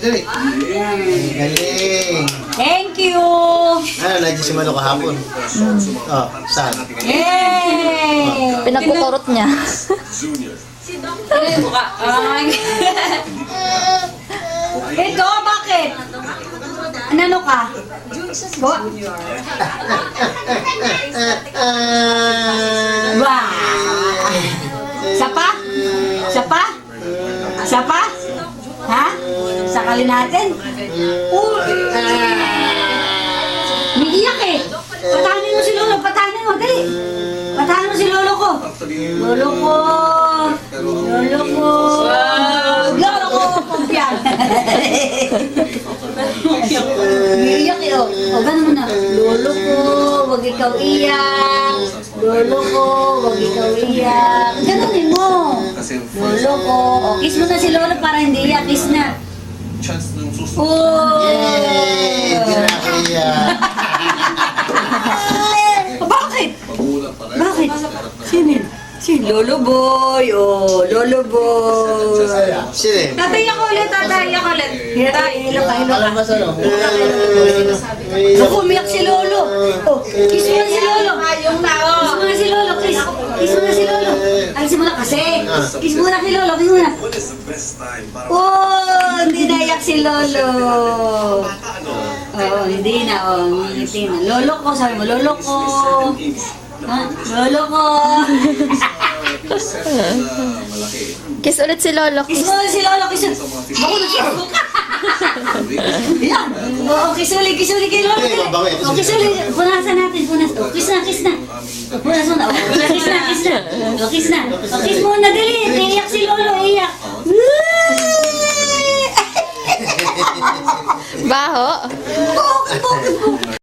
dali. Galing. Thank you! Ano, nandiyan si Mano kahapon. Oh, saan? Yay! Pinagkukurot niya. Ito, bakit? Ano ka? Go. Wow! Sapa? Sapa? Sapa? Ha? Sakalin natin? Umiiyak eh. Patahanin mo si Lolo. Patahanin mo. Dali. Patahanin mo si Lolo ko. Lolo ko. Lolo ko. Lolo ko. Kumpiyan. Umiiyak eh. O, ganun mo na. Lolo ko. Huwag ikaw iyak. Lolo ko. Huwag ikaw iyak. Ganunin mo. Lolo ko. O, kiss mo na si Lolo para hindi iyak. Kiss na. Oh! Yay! Hindi na ako iyak. Bakit? Bakit? Sino? Si Lolo Boy. Oh, Lolo Boy. Sino eh? Tatay ako ulit, tatay ako ulit. Hilo ka, hilo ka. Alam mo sa ano? Ako, umiyak si Lolo. Oh, kiss mo na si Lolo. Kiss mo na si Lolo, kiss. Kiss mo na si Lolo. Alisin mo na kasi. Kiss mo na si Lolo, kiss mo na. Oh, hindi naiyak si Lolo. Oh, hindi na. Oh, ngiti na. Lolo ko, sabi mo, Lolo ko. Ha? Lolo ko. Kiss ulit si Lolo. Kiss mo na si Lolo, kiss mo. Bako na kiss mo. Yan. Oo, kiss ulit kay Lolo. O, kiss ulit. Punasan natin, punas. O, kiss na, kiss na. O, punas mo na. O, kiss na, kiss na. O, kiss na. O, kiss mo na, dali. Iiyak si Lolo, iiyak. Baho. Bakit?